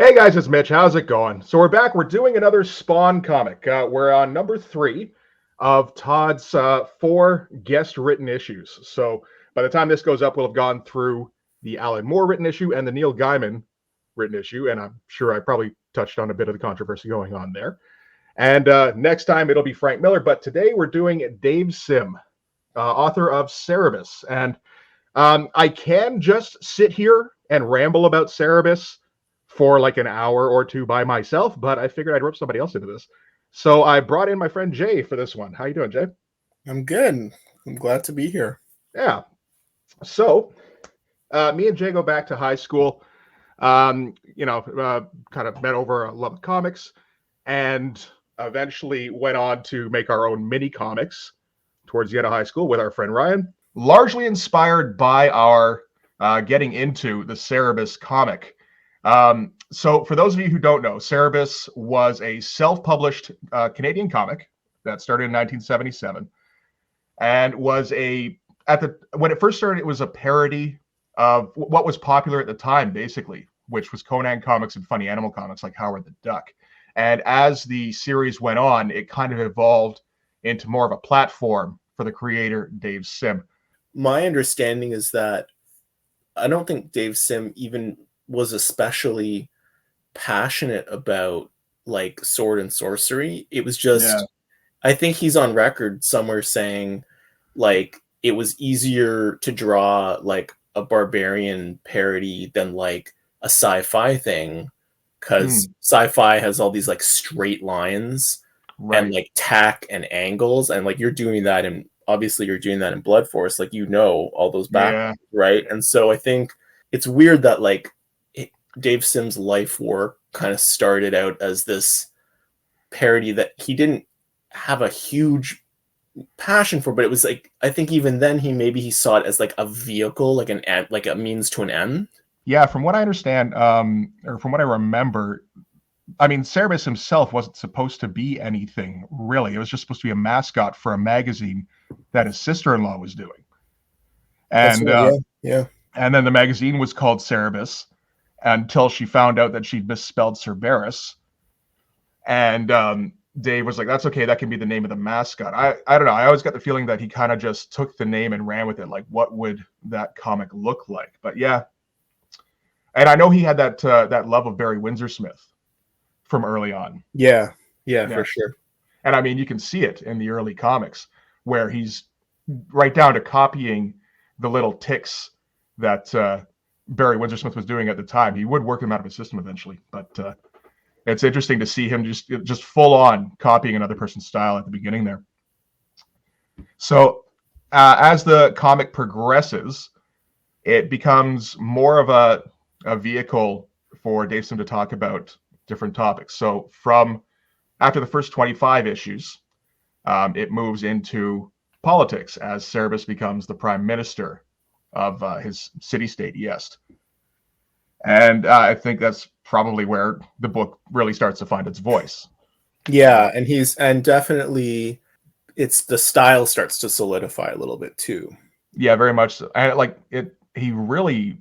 Hey guys, it's Mitch. How's it going? So we're back. We're doing another Spawn comic. We're on number 3 of Todd's 4 guest written issues. So by the time this goes up, we'll have gone through the Alan Moore written issue and the Neil Gaiman written issue. And I'm sure I probably touched on a bit of the controversy going on there. And next time it'll be Frank Miller. But today we're doing Dave Sim, author of Cerebus. And I can just sit here and ramble about Cerebus for like an hour or two by myself, but I figured I'd rope somebody else into this. So I brought in my friend Jay for this one. How you doing, Jay? I'm good. I'm glad to be here. Yeah. So me and Jay go back to high school. Kind of met over a love of comics, and eventually went on to make our own mini comics towards the end of high school with our friend Ryan. Largely inspired by our getting into the Cerebus comic. So for those of you who don't know, Cerebus was a self-published Canadian comic that started in 1977 and was when it first started, it was a parody of what was popular at the time, basically, which was Conan comics and funny animal comics like Howard the Duck. And as the series went on, it kind of evolved into more of a platform for the creator, Dave Sim. My understanding is that I don't think Dave Sim even was especially passionate about like sword and sorcery. It was just, I think he's on record somewhere saying like it was easier to draw like a barbarian parody than like a sci-fi thing, because sci-fi has all these like straight lines and like tack and angles, and like you're doing that in Blood Force, like all those back, right? And so I think it's weird that like Dave Sim's life work kind of started out as this parody that he didn't have a huge passion for, but it was like, I think even then he saw it as like a vehicle, like like a means to an end. Yeah, from what I understand, or from what I remember, I mean, Cerebus himself wasn't supposed to be anything, really. It was just supposed to be a mascot for a magazine that his sister-in-law was doing. And and then the magazine was called Cerebus until she found out that she'd misspelled Cerberus. And Dave was like, that's okay, that can be the name of the mascot. I don't know. I always got the feeling that he kind of just took the name and ran with it. Like, what would that comic look like? But yeah. And I know he had that love of Barry Windsor Smith from early on. Yeah, for sure. And I mean, you can see it in the early comics where he's right down to copying the little ticks that Barry Windsor Smith was doing at the time. He would work them out of his system eventually, but it's interesting to see him just full on copying another person's style at the beginning there. So as the comic progresses, it becomes more of a vehicle for Dave Sim to talk about different topics. So from after the first 25 issues, it moves into politics as Cerebus becomes the prime minister of his city-state, Est. And I think that's probably where the book really starts to find its voice. Yeah, and definitely the style starts to solidify a little bit too. Yeah, very much so. And he really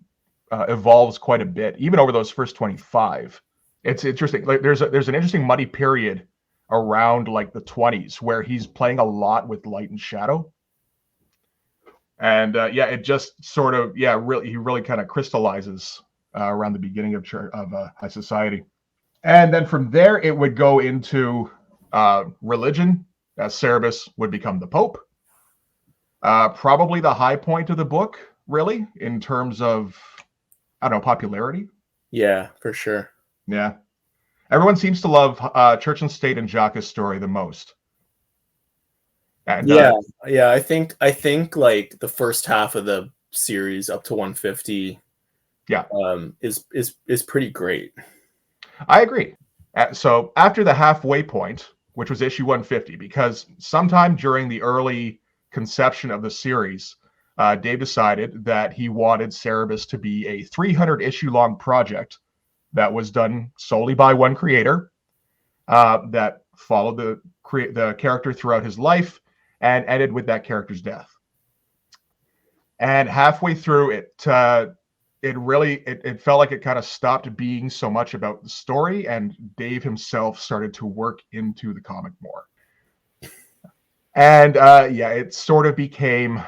evolves quite a bit, even over those first 25. It's interesting. Like there's an interesting muddy period around like the 20s where he's playing a lot with light and shadow. And it just sort of he really kind of crystallizes around the beginning of high society. And then from there it would go into religion, as Cerebus would become the Pope. Probably the high point of the book, really, in terms of, I don't know, popularity. Yeah, for sure. Yeah. Everyone seems to love Church and State and Jacques' story the most. And, I think like the first half of the series up to 150 is pretty great. I agree. So after the halfway point, which was issue 150, because sometime during the early conception of the series, Dave decided that he wanted Cerebus to be a 300 issue long project that was done solely by one creator, that followed the character throughout his life and ended with that character's death. And halfway through it, it felt like it kind of stopped being so much about the story, and Dave himself started to work into the comic more. And yeah, it sort of became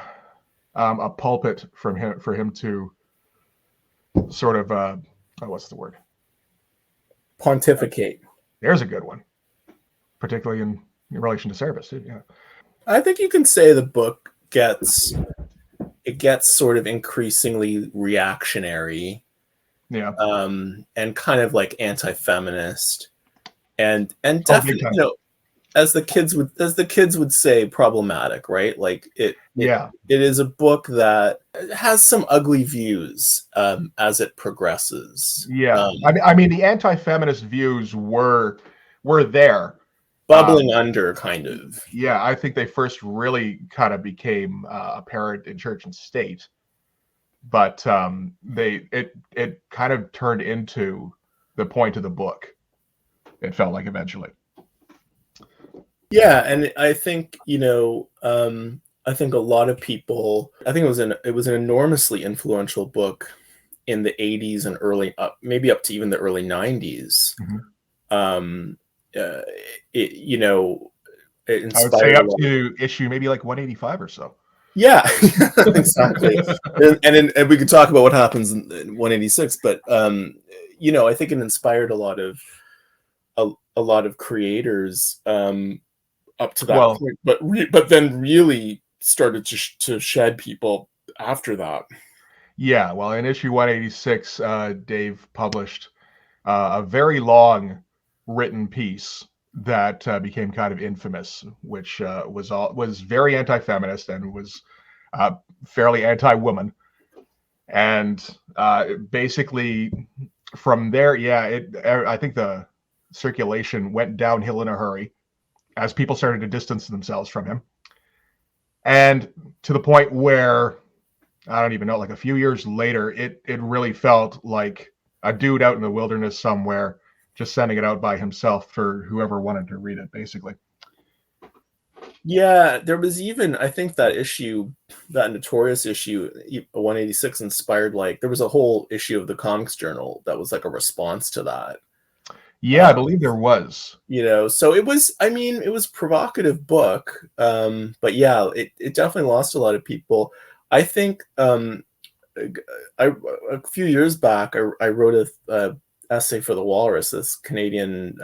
a pulpit for him to sort of what's the word? Pontificate. There's a good one, particularly in relation to Cerebus. Yeah, I think you can say the book gets sort of increasingly reactionary, yeah, and kind of like anti-feminist, and definitely, you know, as the kids would say, problematic, right? Like it is a book that has some ugly views as it progresses. Yeah, I mean, the anti-feminist views were there, bubbling under, kind of. Yeah, I think they first really kind of became apparent in Church and State, but it kind of turned into the point of the book. It felt like eventually. Yeah, and I think, you know, I think a lot of people. I think it was an enormously influential book in the 80s and early, maybe up to even the early 90s. Mm-hmm. You know, it inspired, I would say up to issue maybe like 185 or so. Yeah, exactly. and we could talk about what happens in 186, but you know, I think it inspired a lot of creators up to that point, but then really started to shed people after that. Yeah, well, in issue 186, Dave published a very long written piece that became kind of infamous, which was very anti-feminist and was fairly anti-woman, and basically from there, yeah, I think the circulation went downhill in a hurry as people started to distance themselves from him, and to the point where I don't even know, like a few years later, it really felt like a dude out in the wilderness somewhere just sending it out by himself for whoever wanted to read it, basically. Yeah, there was even, I think that notorious issue, 186, inspired, like, there was a whole issue of the Comics Journal that was like a response to that. Yeah, I believe there was. You know, so it was, I mean, it was a provocative book, but yeah, it definitely lost a lot of people. I think a few years back, I wrote a essay for the Walrus, this Canadian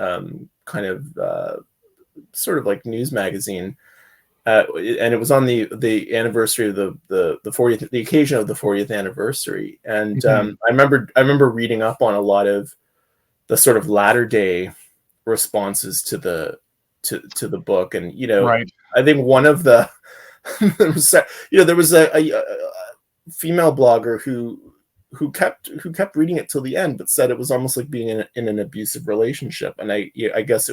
kind of sort of like news magazine, and it was on the anniversary of the 40th, the occasion of the 40th anniversary, and I remember reading up on a lot of the sort of latter day responses to the book, and you know, right. I think one of the there was a female blogger who kept reading it till the end, but said it was almost like being in an abusive relationship. And I guess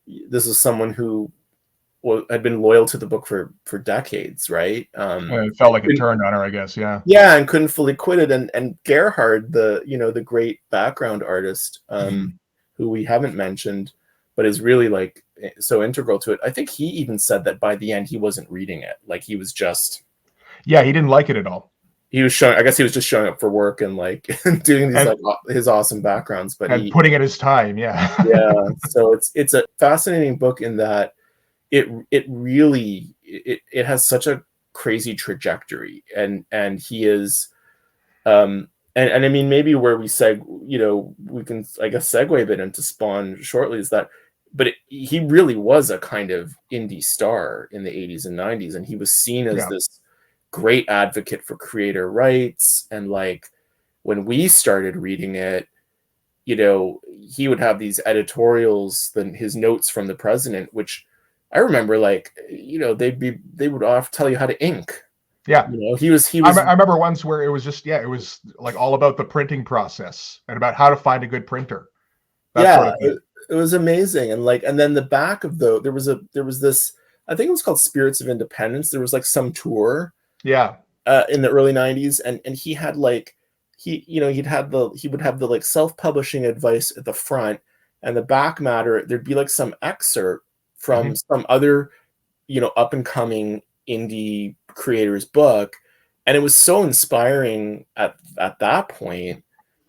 this is someone who had been loyal to the book for decades, right? It felt like it turned on her, I guess. Yeah, and couldn't fully quit it. And Gerhard, the great background artist, who we haven't mentioned, but is really like so integral to it. I think he even said that by the end he wasn't reading it. Like, he was just, yeah, he didn't like it at all. He was just showing up for work and like doing these like his awesome backgrounds, but putting in his time. Yeah. Yeah. So it's a fascinating book in that it really has such a crazy trajectory, and he is and I mean, maybe where we we can, I guess, segue a bit into Spawn shortly, is that, but he really was a kind of indie star in the 80s and 90s, and he was seen as this great advocate for creator rights. And like, when we started reading it, you know, he would have these editorials, then his notes from the president, which I remember, like, you know, they would often tell you how to ink. Yeah, you know, he was. I remember once where it was just, it was like all about the printing process and about how to find a good printer. That sort of thing. It was amazing. And like, and then the back of there was this, I think it was called Spirits of Independence. There was like some tour. Yeah. In the early 90s, and he had like, he would have the like self-publishing advice at the front, and the back matter, there'd be like some excerpt from some other, you know, up and coming indie creator's book, And it was so inspiring at that point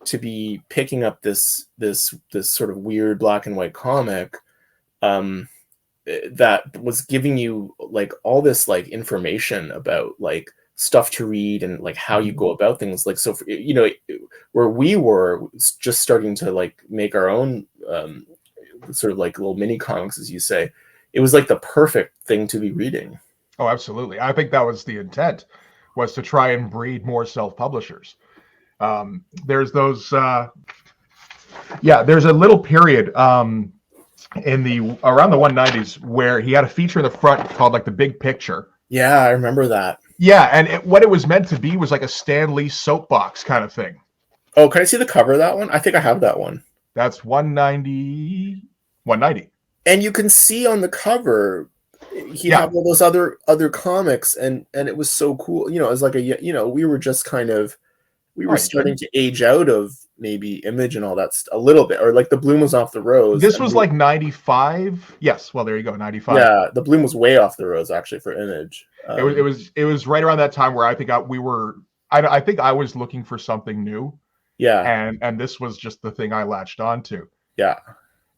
to be picking up this sort of weird black and white comic that was giving you like all this like information about like stuff to read and like how you go about things. Like, so for, you know, where we were just starting to like make our own sort of like little mini comics, as you say, it was like the perfect thing to be reading. Oh, absolutely. I think that was the intent, was to try and breed more self-publishers. There's those, there's a little period in the around the 190s where he had a feature in the front called like the Big Picture. Yeah, I remember that. Yeah, and what it was meant to be was like a Stan Lee soapbox kind of thing. Oh, can I see the cover of that one? I think I have that one. That's 190. And you can see on the cover, he had all those other comics, and it was so cool. You know, it was like we were just kind of, we were starting to age out of maybe Image and all that a little bit, or like the bloom was off the rose. This was like 95. Yes, well, there you go, 95. Yeah, the bloom was way off the rose actually for Image. It was right around that time where I think I think I was looking for something new. Yeah, and this was just the thing I latched onto. Yeah.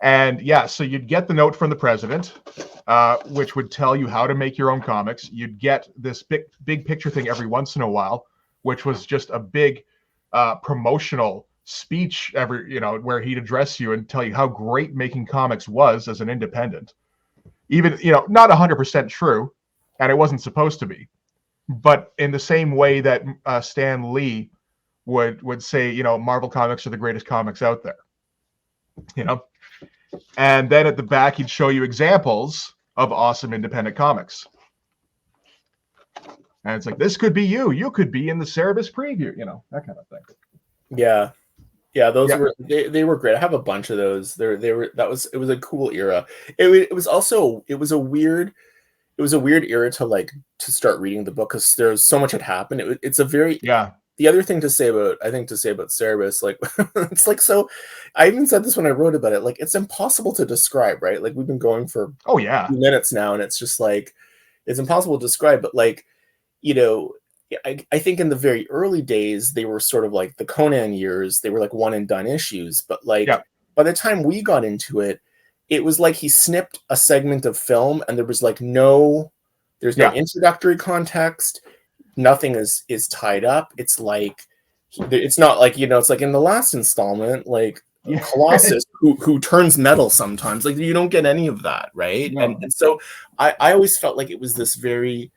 And so you'd get the note from the president, which would tell you how to make your own comics. You'd get this big picture thing every once in a while, which was just a big promotional speech where he'd address you and tell you how great making comics was as an independent. Even, not 100% true, and it wasn't supposed to be. But in the same way that Stan Lee would say, Marvel comics are the greatest comics out there. And then at the back, he'd show you examples of awesome independent comics. And it's like, this could be you. You could be in the Cerebus preview, that kind of thing. Yeah. Yeah, those were they were great. I have a bunch of those. It was a cool era. It was a weird era to start reading the book because there's so much had happened. It's a very The other thing to say about Cerebus, like it's like, so I even said this when I wrote about it, like it's impossible to describe, right? Like we've been going for a few minutes now, and it's just like it's impossible to describe, but like, I think in the very early days they were sort of like the Conan years, they were like one and done issues, but like by the time we got into it, it was like he snipped a segment of film and there was like no introductory context. Nothing is tied up. It's like, it's not like, it's like in the last installment, like Colossus who turns metal sometimes, like you don't get any of that, right? No. And so I always felt like it was this very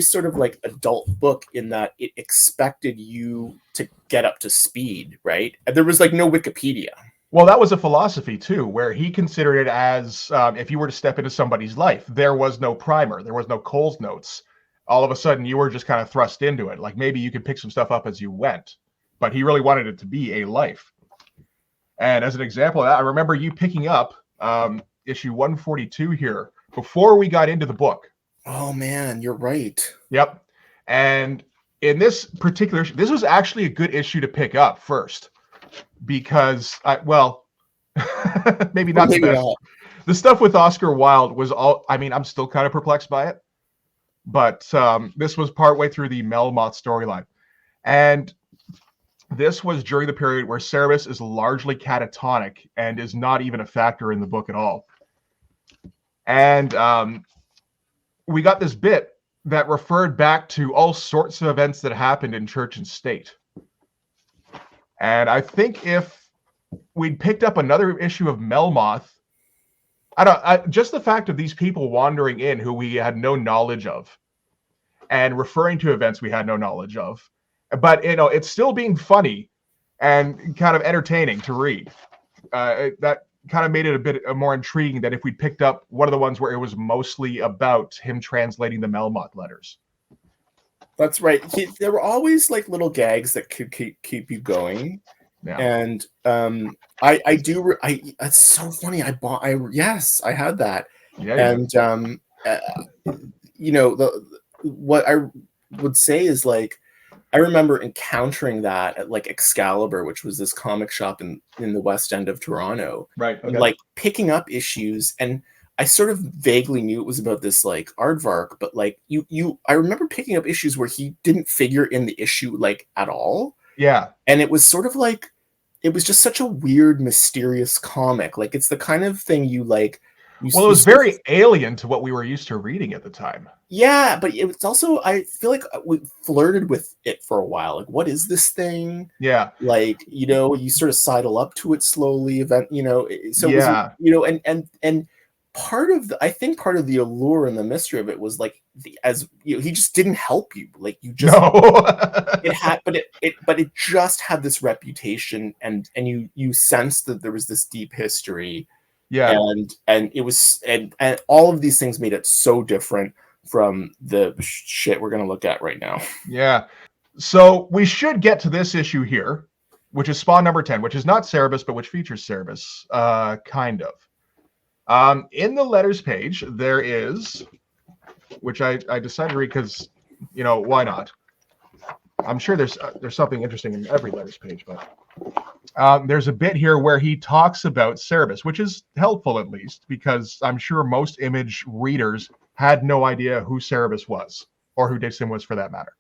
sort of like adult book in that it expected you to get up to speed, right? And there was like no Wikipedia. Well, that was a philosophy too, where he considered it as if you were to step into somebody's life, there was no primer, there was no Cole's notes. All of a sudden you were just kind of thrust into it. Like maybe you could pick some stuff up as you went, but he really wanted it to be a life. And as an example of that, I remember you picking up issue 142 here before we got into the book. Oh man, you're right. Yep. And in this particular issue, this was actually a good issue to pick up first because maybe not the best. The stuff with Oscar Wilde was I'm still kind of perplexed by it. But this was partway through the Melmoth storyline. And this was during the period where Cerebus is largely catatonic and is not even a factor in the book at all. And we got this bit that referred back to all sorts of events that happened in church and state. And I think if we'd picked up another issue of Melmoth, just the fact of these people wandering in who we had no knowledge of and referring to events we had no knowledge of, but it's still being funny and kind of entertaining to read. That kind of made it a bit more intriguing than if we picked up one of the ones where it was mostly about him translating the Melmoth letters. That's right. There were always like little gags that could keep you going. Yeah. And it's so funny. I had that. Yeah. And what I would say is like, I remember encountering that at like Excalibur, which was this comic shop in the West End of Toronto. Right. Okay. And like picking up issues. And I sort of vaguely knew it was about this like aardvark, but like I remember picking up issues where he didn't figure in the issue like at all. Yeah. And it was sort of like, it was just such a weird, mysterious comic. Like it's the kind of thing you like. Well, it was very alien to what we were used to reading at the time. Yeah, but it was also, I feel like we flirted with it for a while. Like, what is this thing? Yeah. Like, you know, you sort of sidle up to it slowly, you know. So yeah. It was, you know, and part of the, I think part of the allure and the mystery of it was like as you know, he just didn't help you. Like you just it had, but it just had this reputation, and you sensed that there was this deep history. Yeah. And it was, and all of these things made it so different from the shit we're going to look at right now. Yeah. So we should get to this issue here, which is Spawn number 10, which is not Cerebus, but which features Cerebus, kind of. In the letters page, there is, which I decided to read because, you know, why not? I'm sure there's something interesting in every letters page, but there's a bit here where he talks about Cerebus, which is helpful at least, because I'm sure most Image readers had no idea who Cerebus was, or who Dave Sim was for that matter.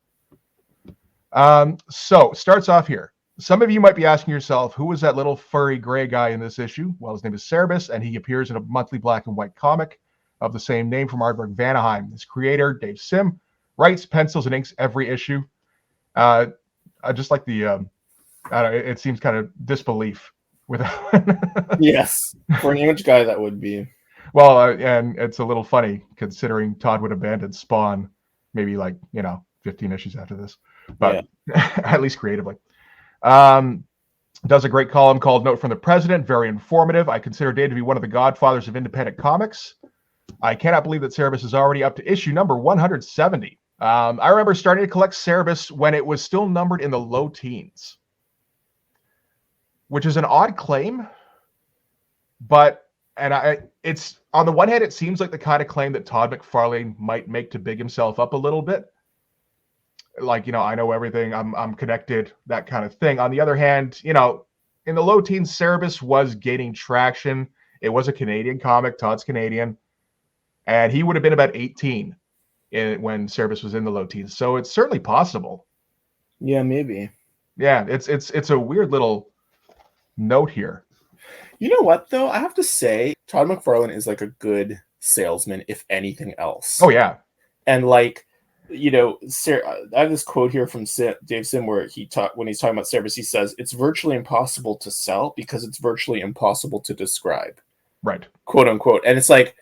So starts off here. Some of you might be asking yourself, who was that little furry gray guy in this issue? Well, his name is Cerebus, and he appears in a monthly black and white comic of the same name from Aardvark Vanaheim. His creator, Dave Sim, writes, pencils, and inks every issue. I just like the, it seems kind of disbelief without. Yes, for an Image guy, that would be. Well, and it's a little funny considering Todd would abandon Spawn maybe like, 15 issues after this, but at least creatively. Does a great column called Note from the President, very informative. I consider Dave to be one of the godfathers of independent comics. I cannot believe that Cerebus is already up to issue number 170. I remember starting to collect Cerebus when it was still numbered in the low teens, which is an odd claim, but it's on the one hand, it seems like the kind of claim that Todd McFarlane might make to big himself up a little bit. Like, I know everything, I'm connected, that kind of thing. On the other hand, in the low teens, Cerebus was gaining traction. It was a Canadian comic. Todd's Canadian, and he would have been about 18 when Cerebus was in the low teens. So it's certainly possible. Yeah, maybe. Yeah, it's a weird little note here. You know what, though? I have to say, Todd McFarlane is like a good salesman, if anything else. Oh, yeah. And like, I have this quote here from Dave Sim where when he's talking about Cerebus, he says, it's virtually impossible to sell because it's virtually impossible to describe. Right. Quote unquote. And it's like,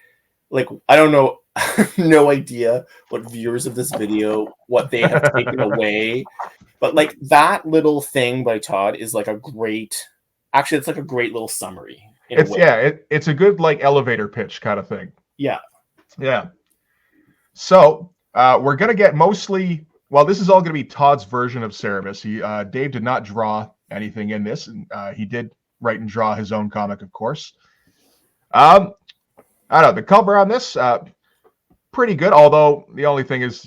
I don't know, no idea what viewers of this video, what they have taken away. But like that little thing by Todd is like it's like a great little summary. It's a good like elevator pitch kind of thing. Yeah. Yeah. So we're going to get mostly, well, this is all going to be Todd's version of Cerebus. Dave did not draw anything in this. And, he did write and draw his own comic, of course. I don't know. The cover on this, pretty good. Although the only thing is,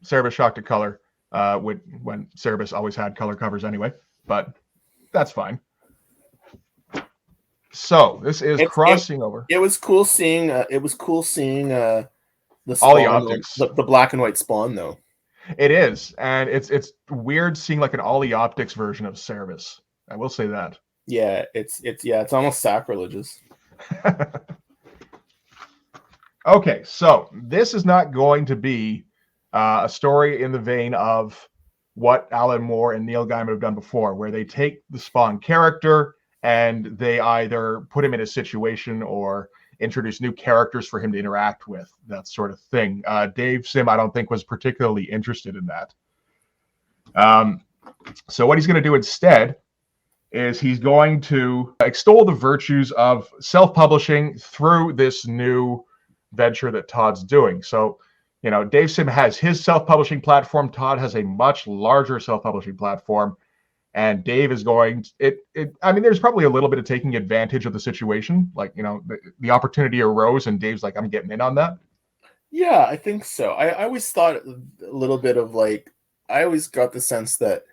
Cerebus shocked to color when Cerebus always had color covers anyway. But that's fine. So this is crossing over. It was cool seeing. All the optics, the black and white Spawn, though. It is, and it's weird seeing like an Ollie Optics version of Cerebus. I will say that. Yeah, it's almost sacrilegious. Okay, so this is not going to be a story in the vein of what Alan Moore and Neil Gaiman have done before, where they take the Spawn character and they either put him in a situation or introduce new characters for him to interact with, that sort of thing. Dave Sim, I don't think, was particularly interested in that. So what he's going to do instead is he's going to extol the virtues of self-publishing through this new venture that Todd's doing. So, Dave Sim has his self-publishing platform. Todd has a much larger self-publishing platform. And Dave is going, there's probably a little bit of taking advantage of the situation. Like, the opportunity arose and Dave's like, I'm getting in on that. Yeah, I think so. I always thought a little bit of I always got the sense that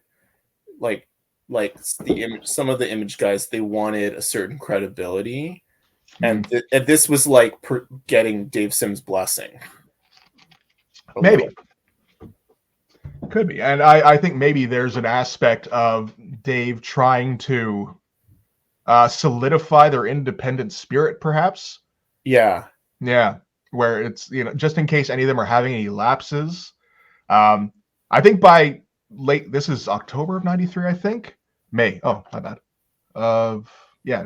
some of the Image guys, they wanted a certain credibility. And this was like getting Dave Sim's blessing. Maybe. Could be. And I think maybe there's an aspect of Dave trying to solidify their independent spirit, perhaps. Yeah. Yeah. Where it's, just in case any of them are having any lapses. I think by this is October of 93, I think. May. Oh, my bad.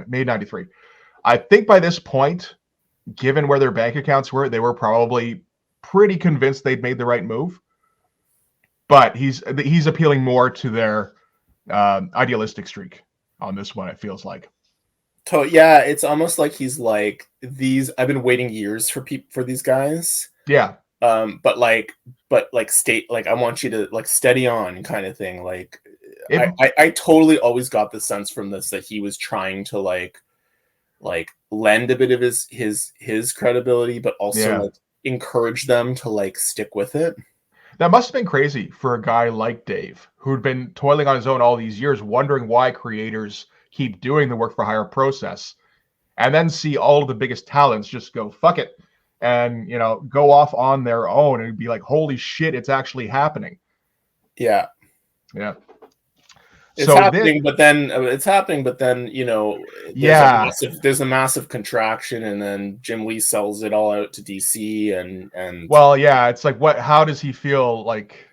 May 93. I think by this point, given where their bank accounts were, they were probably pretty convinced they'd made the right move. But he's appealing more to their idealistic streak on this one, it feels like. So yeah, it's almost like he's like, I've been waiting years for these guys. Yeah. But state, like, I want you to, like, steady on kind of thing. Like, I totally always got the sense from this that he was trying to like lend a bit of his credibility, but also like encourage them to like stick with it. That must have been crazy for a guy like Dave, who'd been toiling on his own all these years, wondering why creators keep doing the work for hire process, and then see all of the biggest talents just go, fuck it, and, go off on their own and be like, holy shit, it's actually happening. Yeah. Yeah. It's happening, but then there's a massive contraction, and then Jim Lee sells it all out to DC, and well, yeah, it's like, how does he feel like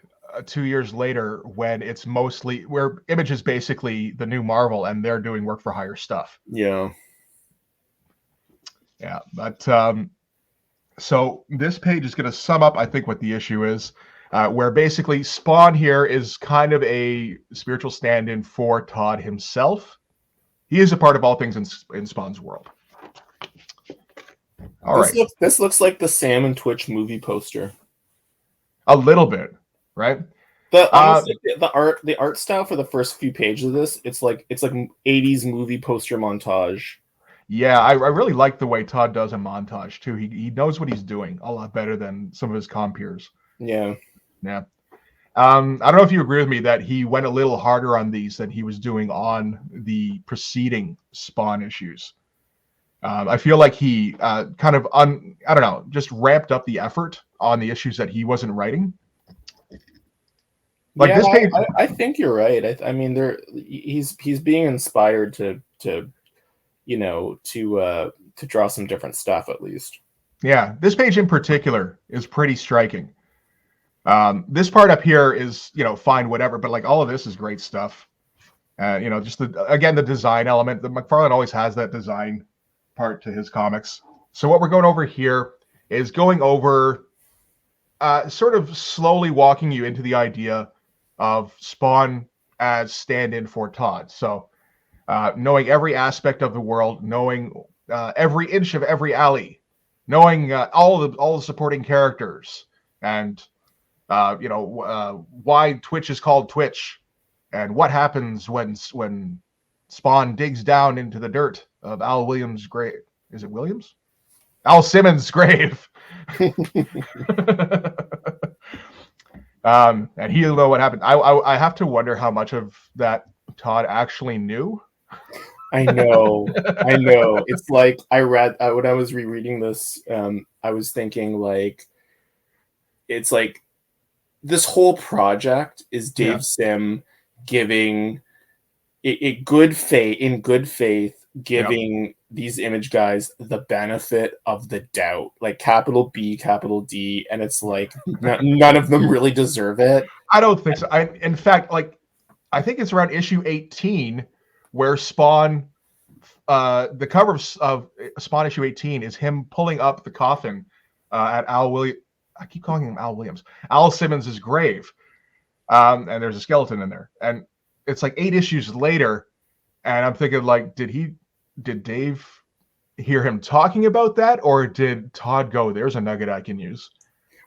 2 years later when it's mostly where Image is basically the new Marvel and they're doing work for hire stuff? Yeah, but so this page is going to sum up, I think, what the issue is. Where basically Spawn here is kind of a spiritual stand-in for Todd himself. He is a part of all things in Spawn's world. This looks like the Sam and Twitch movie poster. A little bit, right? The art style for the first few pages of this, it's like 80s movie poster montage. Yeah, I really like the way Todd does a montage too. He knows what he's doing a lot better than some of his compeers. Yeah. Yeah. I don't know if you agree with me that he went a little harder on these than he was doing on the preceding Spawn issues. I feel like he kind of, just ramped up the effort on the issues that he wasn't writing. Like this page, I think you're right. I mean, he's being inspired to draw some different stuff at least. Yeah, this page in particular is pretty striking. This part up here is, fine, whatever, but like all of this is great stuff. Just the design element. The McFarlane always has that design part to his comics. So what we're going over here is going over sort of slowly walking you into the idea of Spawn as stand-in for Todd. So knowing every aspect of the world, knowing every inch of every alley, knowing all the supporting characters, and why Twitch is called Twitch, and what happens when Spawn digs down into the dirt of Al Williams' grave. Is it Williams? Al Simmons' grave. And he'll know what happened. I have to wonder how much of that Todd actually knew. I know. It's like when I was rereading this, I was thinking like, it's like this whole project is Dave Sim giving in good faith, giving these Image guys the benefit of the doubt, like capital B, capital D, and it's like none of them really deserve it. I don't think so. In fact, I think it's around issue 18 where Spawn, the cover of Spawn issue 18 is him pulling up the coffin at I keep calling him Al Williams, Al Simmons' grave, and there's a skeleton in there, and it's like 8 issues later, and I'm thinking, like, did Dave hear him talking about that, or did Todd go, there's a nugget I can use?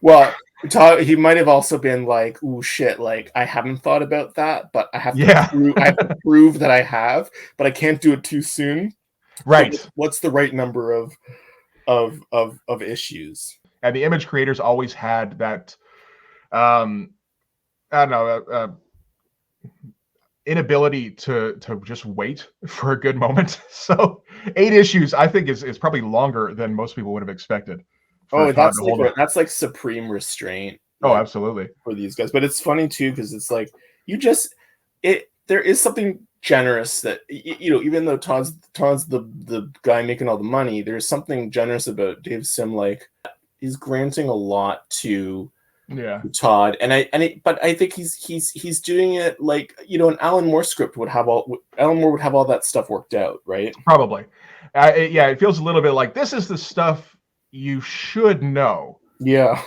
Well, Todd, he might have also been like, "Ooh, shit! Like, I haven't thought about that, but I have to prove that I have, but I can't do it too soon." Right. So what's the right number of issues? And the Image creators always had that, I don't know, inability to just wait for a good moment. So 8 issues, I think, is probably longer than most people would have expected. Oh, that's like supreme restraint. Oh, absolutely. For these guys. But it's funny too, because it's like there is something generous that, you know, even though Todd's the guy making all the money, there's something generous about Dave Sim. Like, he's granting a lot to Todd, but I think he's doing it like, you know, an Alan Moore script would have all that stuff worked out, right? Probably. It feels a little bit like this is the stuff you should know. Yeah.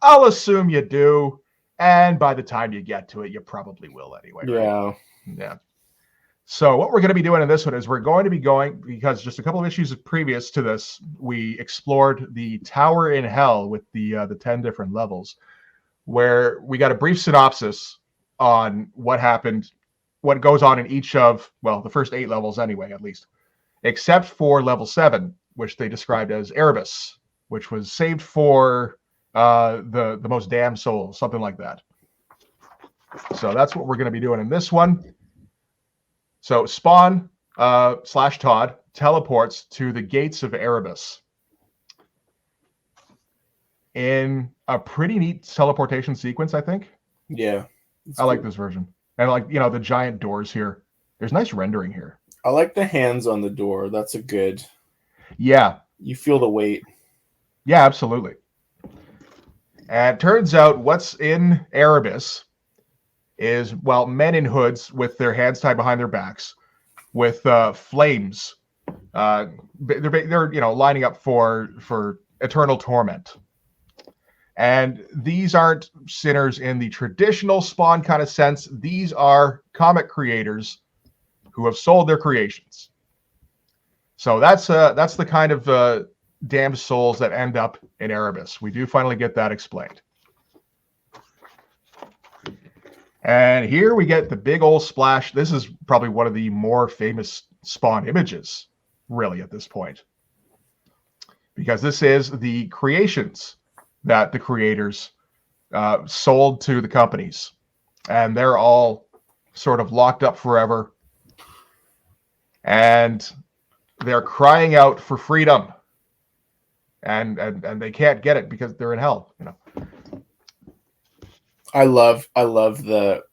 I'll assume you do, and by the time you get to it, you probably will anyway. Right? Yeah. So what we're going to be doing in this one is we're going to be going, because just a couple of issues previous to this, we explored the Tower in Hell with the 10 different levels, where we got a brief synopsis on what happened, what goes on in each of, well, the first 8 levels anyway, at least, except for level 7, which they described as Cerebus, which was saved for the most damned souls, something like that. So that's what we're going to be doing in this one. So Spawn / Todd teleports to the gates of Cerebus in a pretty neat teleportation sequence, I think. Yeah, I like this version. And like, you know, the giant doors here. There's nice rendering here. I like the hands on the door. That's a good. Yeah. You feel the weight. Yeah, absolutely. And it turns out what's in Cerebus is, well, men in hoods with their hands tied behind their backs with flames. They're you know, lining up for eternal torment. And these aren't sinners in the traditional Spawn kind of sense. These are comic creators who have sold their creations. So that's the kind of damned souls that end up in Cerebus. We do finally get that explained. And here we get the big old splash. This is probably one of the more famous Spawn images, really, at this point. Because this is the creations that the creators sold to the companies. And they're all sort of locked up forever. And they're crying out for freedom. And they can't get it because they're in hell, you know. I love the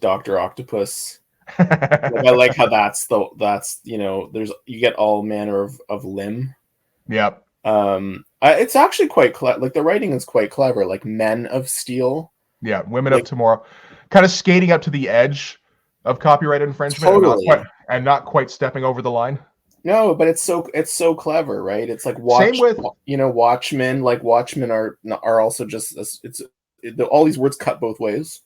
Dr. Octopus. I like how that's you know, you get all manner of limb. Yep. It's actually quite clever. Like, the writing is quite clever. Like, Men of Steel. Yeah, Women of Tomorrow, kind of skating up to the edge of copyright infringement, totally. and not quite stepping over the line. No, but it's so clever, right? It's like Watchmen. Like, Watchmen are also just all these words cut both ways.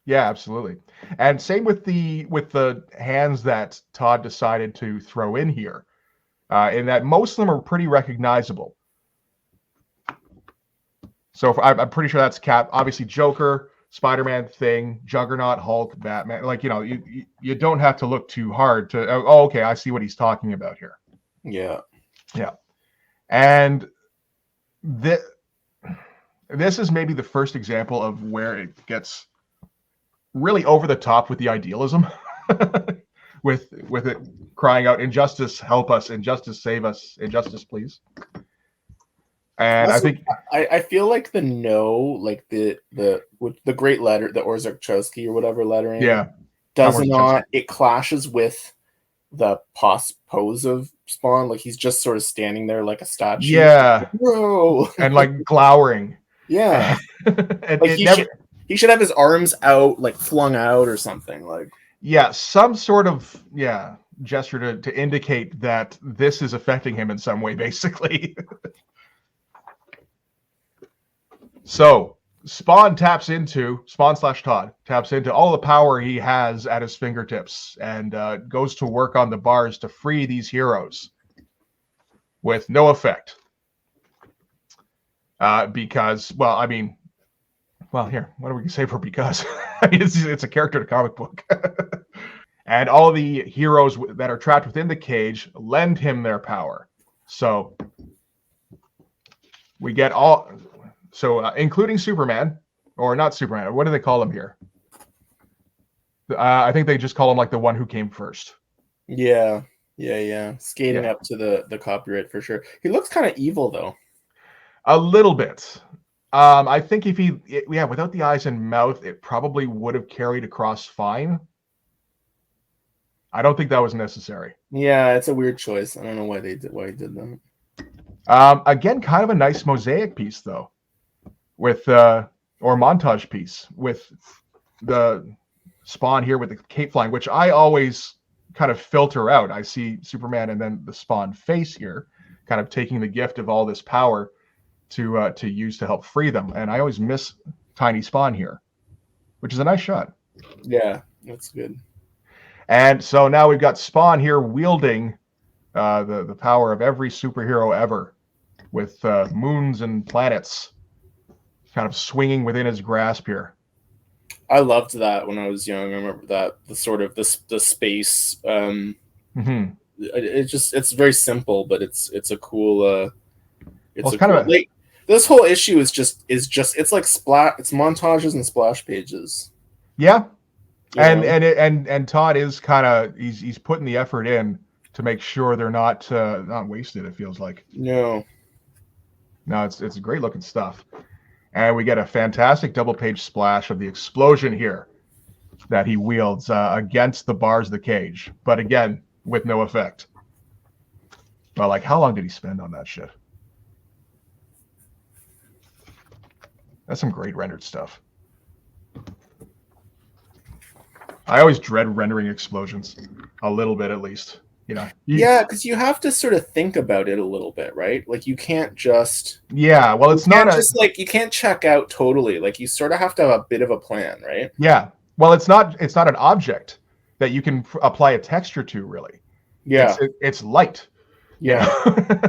Yeah, absolutely. And same with the hands that Todd decided to throw in here, in that most of them are pretty recognizable. So I'm pretty sure that's Cap, obviously Joker, Spider-Man, Thing, Juggernaut, Hulk, Batman. Like, you know, you don't have to look too hard to, oh, okay, I see what he's talking about here. Yeah. Yeah. And this is maybe the first example of where it gets really over the top with the idealism, with it crying out, "Injustice, help us! Injustice, save us! Injustice, please!" And also, I feel like the great letter, the Orzechowski or whatever lettering, does not. It clashes with the pose of Spawn. Like, he's just sort of standing there like a statue. Yeah. Whoa. And like glowering. Yeah. And like he should have his arms out, like flung out or something. Like, yeah, some sort of gesture to indicate that this is affecting him in some way, basically. So Spawn / Todd taps into all the power he has at his fingertips and goes to work on the bars to free these heroes with no effect. Because, well, I mean, here, what do we say for because? I mean, it's a character in a comic book. And all the heroes that are trapped within the cage lend him their power. So we get all... So, including Superman, or not Superman, what do they call him here? I think they just call him like the one who came first. Yeah. Skating Yeah. up to the copyright for sure. He looks kind of evil though. A little bit. I think if without the eyes and mouth, it probably would have carried across fine. I don't think that was necessary. Yeah, it's a weird choice. I don't know why he did that. Again, kind of a nice mosaic piece though, with or montage piece with the Spawn here with the cape flying, which I always kind of filter out. I see Superman and then the Spawn face here, kind of taking the gift of all this power to use to help free them, and I always miss Tiny Spawn here, which is a nice shot. Yeah, that's good. And so now we've got Spawn here wielding the power of every superhero ever, with moons and planets kind of swinging within his grasp here. I loved that when I was young. I remember that the sort of the space. It's very simple, but it's a cool. It's kind of like this whole issue is just it's like it's montages and splash pages. Yeah, and Todd is kind of he's putting the effort in to make sure they're not wasted. It feels like no, it's great looking stuff. And we get a fantastic double page splash of the explosion here that he wields against the bars of the cage. But again, with no effect. Well, like, how long did he spend on that shit? That's some great rendered stuff. I always dread rendering explosions. A little bit, at least. Yeah, because you have to sort of think about it a little bit, right? Like you can't just it's not just like you can't check out totally. Like you sort of have to have a bit of a plan, right? Yeah. Well, it's not an object that you can apply a texture to, really. Yeah. It's light. Yeah.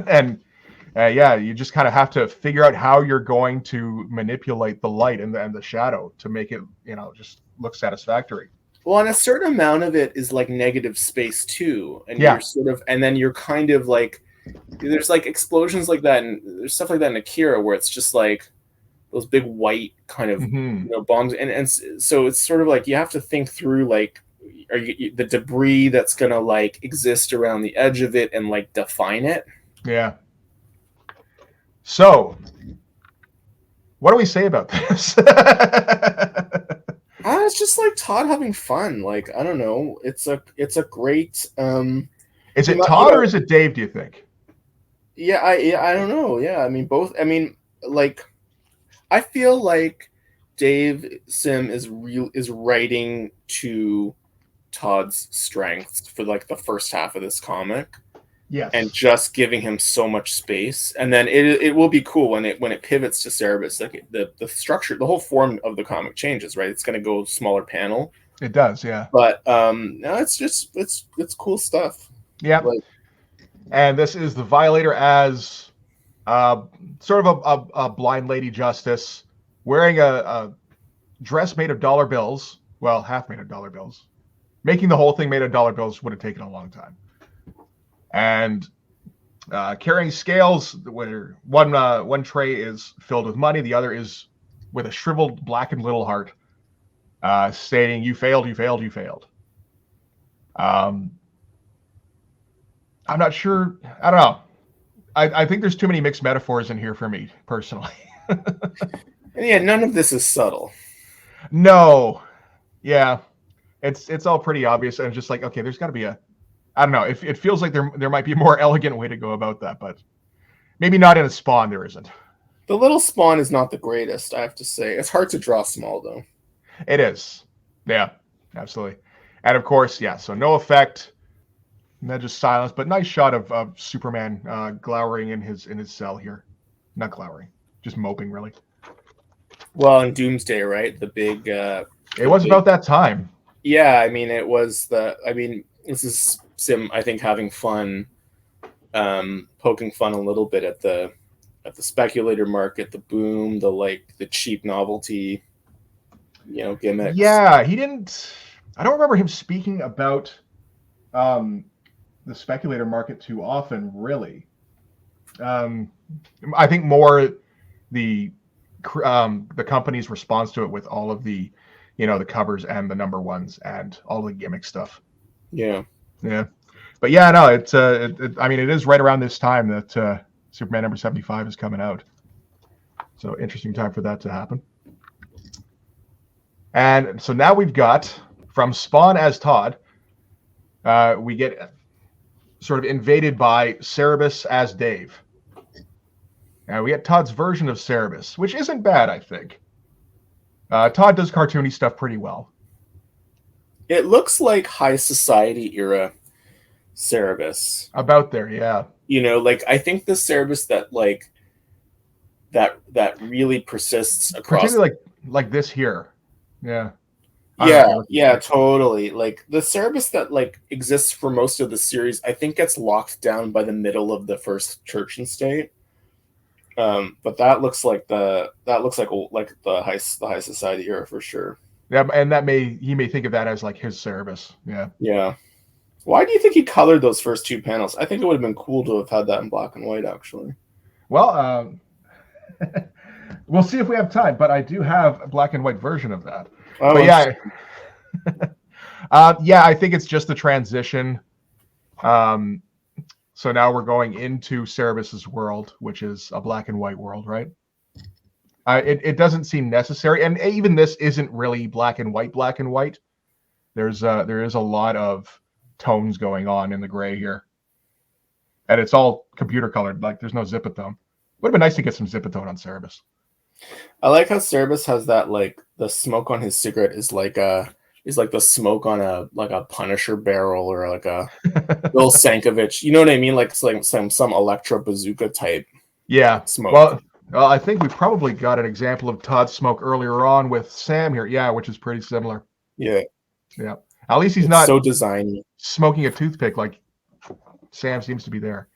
And you just kind of have to figure out how you're going to manipulate the light and the shadow to make it, just look satisfactory. Well, and a certain amount of it is like negative space too, and you're sort of, and then you're kind of like, there's like explosions like that, and there's stuff like that in Akira where it's just like those big white kind of bombs, and so it's sort of like you have to think through like, the debris that's gonna like exist around the edge of it and like define it. Yeah. So, what do we say about this? It's just like Todd having fun. Like, I don't know. It's a great. Is it Todd or is it Dave? Do you think? Yeah, I don't know. Yeah, I mean both. I mean, like, I feel like Dave Sim is writing to Todd's strengths for like the first half of this comic. Yes. And just giving him so much space, and then it will be cool when it pivots to Cerebus. Like the structure, the whole form of the comic changes, right? It's going to go smaller panel. It does, yeah. But no, it's just it's cool stuff. Yeah. Like, and this is the Violator as sort of a blind lady justice wearing a dress made of dollar bills. Well, half made of dollar bills. Making the whole thing made of dollar bills would have taken a long time. And carrying scales where one tray is filled with money, the other is with a shriveled, blackened little heart, stating, "You failed, you failed, you failed." I'm not sure. I don't know. I think there's too many mixed metaphors in here for me personally. And yeah, none of this is subtle. No. Yeah, it's all pretty obvious, and just like, okay, there's got to be I don't know. It feels like there might be a more elegant way to go about that, but maybe not in a Spawn. There isn't. The little Spawn is not the greatest, I have to say. It's hard to draw small, though. It is. Yeah, absolutely. And of course, yeah. So no effect. Not just silence, but nice shot of Superman glowering in his cell here. Not glowering, just moping, really. Well, in Doomsday, right? The big. It was about that time. Yeah, I mean, it was this is Sim, I think, having fun, poking fun a little bit at the speculator market, the boom, the cheap novelty, gimmicks. Yeah, he didn't. I don't remember him speaking about the speculator market too often, really. I think more the company's response to it with all of the the covers and the number ones and all the gimmick stuff. Yeah. But yeah, no, it is right around this time that Superman number 75 is coming out. So interesting time for that to happen. And so now we've got from Spawn as Todd, we get sort of invaded by Cerebus as Dave. Now we get Todd's version of Cerebus, which isn't bad, I think. Todd does cartoony stuff pretty well. It looks like high society era Cerebus. About there, yeah. Like I think the Cerebus that like that really persists across, particularly like this here. Yeah. Yeah, totally. Like the Cerebus that like exists for most of the series, I think gets locked down by the middle of the first Church and State. But that looks like the high society era for sure. Yeah, and he may think of that as like his Cerebus. Yeah. Yeah. Why do you think he colored those first two panels? I think it would have been cool to have had that in black and white, actually. Well, we'll see if we have time, but I do have a black and white version of that. Oh, but yeah, I think it's just the transition. So now we're going into Cerebus's world, which is a black and white world, right? It doesn't seem necessary, and even this isn't really black and white. There is a lot of tones going on in the gray here, and it's all computer colored. Like there's no zipatone. Would have been nice to get some zipatone on Cerebus. I like how Cerebus has that, like the smoke on his cigarette is like the smoke on a Punisher barrel or like a Bill Sankovich. You know what I mean? Like it's like some Electro Bazooka type. Yeah. Smoke. Well, I think we probably got an example of Todd's smoke earlier on with Sam here. Yeah, which is pretty similar. Yeah. Yeah. At least he's not so designy smoking a toothpick like Sam seems to be there.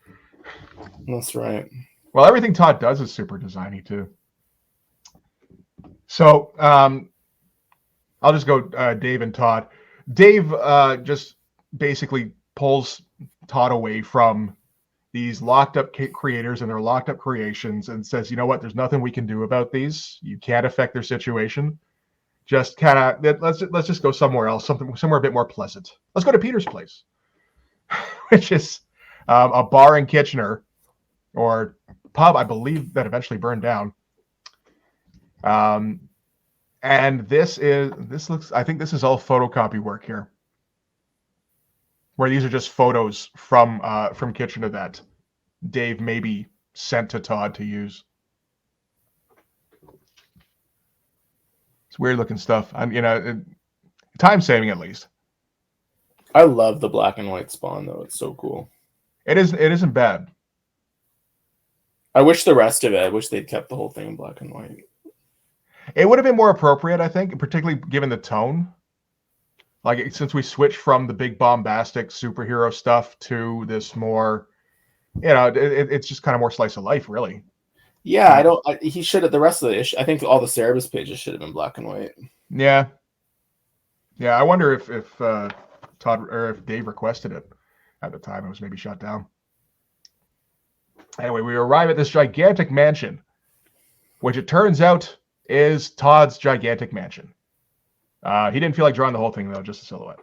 That's right. Well, everything Todd does is super designy too. So I'll just go Dave and Todd. Dave just basically pulls Todd away from these locked up creators and their locked up creations and says, you know what, there's nothing we can do about these. You can't affect their situation. Just kind of let's just go somewhere else, somewhere a bit more pleasant. Let's go to Peter's place, which is a bar in Kitchener, or pub, I believe, that eventually burned down. And I think this is all photocopy work here, where these are just photos from Kitchener that Dave maybe sent to Todd to use. It's weird looking stuff. Time saving at least. I love the black and white Spawn though. It's so cool. It isn't bad. I wish the rest of it. I wish they'd kept the whole thing in black and white. It would have been more appropriate, I think, particularly given the tone. Like since we switched from the big bombastic superhero stuff to this more, it's just kind of more slice of life, really. Yeah, he should have, the rest of the issue, I think all the Cerebus pages should have been black and white. Yeah. Yeah, I wonder if Todd or if Dave requested it at the time. It was maybe shut down. Anyway, we arrive at this gigantic mansion, which it turns out is Todd's gigantic mansion. He didn't feel like drawing the whole thing, though, just a silhouette.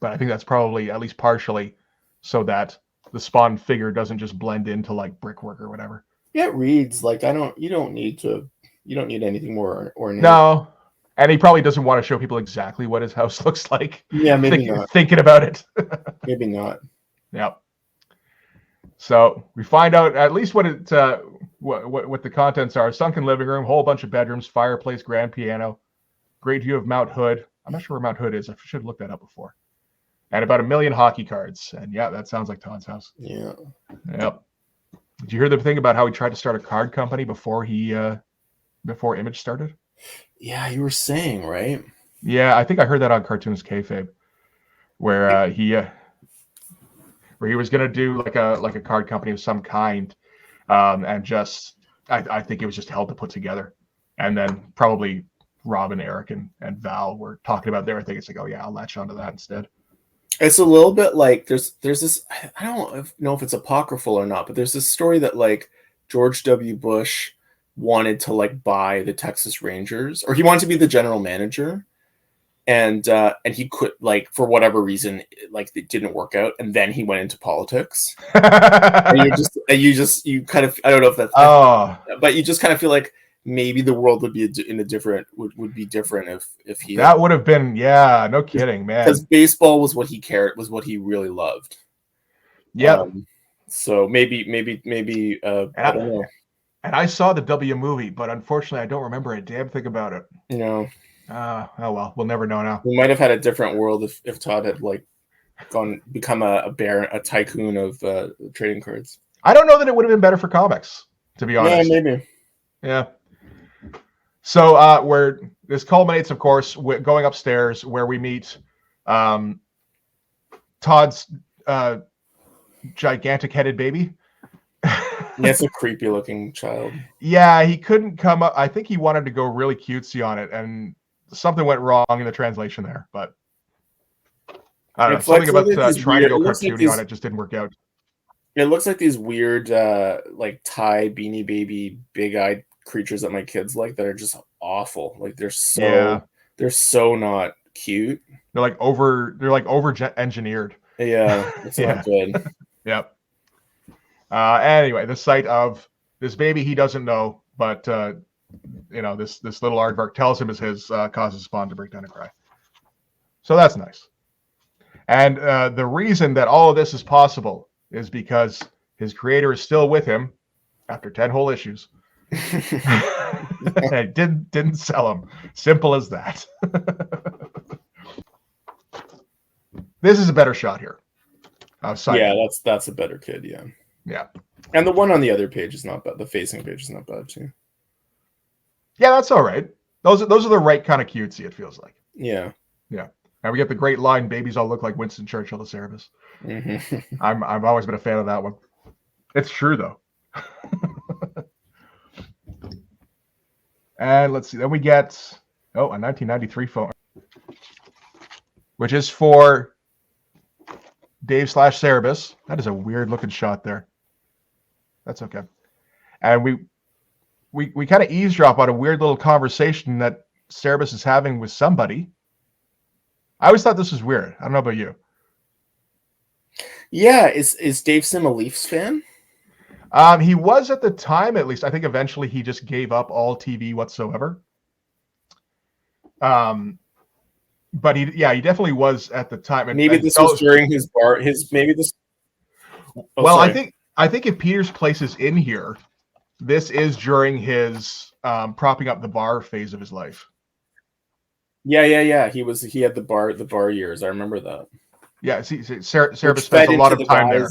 But I think that's probably at least partially so that the Spawn figure doesn't just blend into like brickwork or whatever. Yeah, it reads like you don't need anything more ornate. No. And he probably doesn't want to show people exactly what his house looks like. Yeah, maybe not. Thinking about it. Maybe not. Yep. So we find out at least what the contents are: sunken living room, whole bunch of bedrooms, fireplace, grand piano, great view of Mount Hood. I'm not sure where Mount Hood is. I should have looked that up before. And about 1 million hockey cards. And yeah, that sounds like Todd's house. Yeah. Yep. Did you hear the thing about how he tried to start a card company before Image started? Yeah, you were saying, right? Yeah, I think I heard that on Cartoons Kayfabe, where he was gonna do like a card company of some kind, and just I think it was just hell to put together, and then probably Rob and Eric and Val were talking about their thing. It's like, oh yeah, I'll latch onto that instead. It's a little bit like there's this, I don't know if it's apocryphal or not, but there's this story that like George W. Bush wanted to like buy the Texas Rangers, or he wanted to be the general manager, and he quit, like, for whatever reason, like it didn't work out, and then he went into politics. And you kind of, I don't know if that's but you just kind of feel like maybe the world would be would be different if he that would have been, no kidding, man, because baseball was what he cared, was what he really loved. Yeah. So maybe I don't know. And I saw the W movie, but unfortunately I don't remember a damn thing about it. Oh well, we'll never know now. We might have had a different world if Todd had like become a tycoon of trading cards. I don't know that it would have been better for comics, to be honest. Yeah, maybe. Yeah. So where this culminates, of course, going upstairs where we meet Todd's gigantic-headed baby. Yeah, it's a creepy-looking child. Yeah, he couldn't come up. I think he wanted to go really cutesy on it, and something went wrong in the translation there. But I don't know. Something about trying to go cartoony on it just didn't work out. It looks like these weird, like Thai Beanie Baby, big-eyed creatures that my kids like that are just awful. Like they're so not cute. They're like over engineered. Yeah, it's not good. Yep. Anyway, the sight of this baby he doesn't know, but this little aardvark tells him is his, causes Spawn to break down and cry. So that's nice. And the reason that all of this is possible is because his creator is still with him after 10 whole issues. And didn't sell him. Simple as that. This is a better shot here. Yeah, that's a better kid. Yeah. And the one on the other page is not bad. The facing page is not bad too. Yeah, that's all right. Those are the right kind of cutesy, it feels like. Yeah. And we get the great line, "Babies all look like Winston Churchill to Cerebus." Mm-hmm. I've always been a fan of that one. It's true though. And let's see. Then we get a 1993 phone, which is for Dave / Cerebus. That is a weird looking shot there. That's okay. And we kind of eavesdrop on a weird little conversation that Cerebus is having with somebody. I always thought this was weird. I don't know about you. Yeah, is Dave Sim a Leafs fan? He was at the time, at least. I think eventually he just gave up all TV whatsoever. But he definitely was at the time. Maybe this was during his bar. I think if Peter's Place is in here, this is during his propping up the bar phase of his life. Yeah. He had the bar years. I remember that. Yeah, Cerebus spent a lot of time there.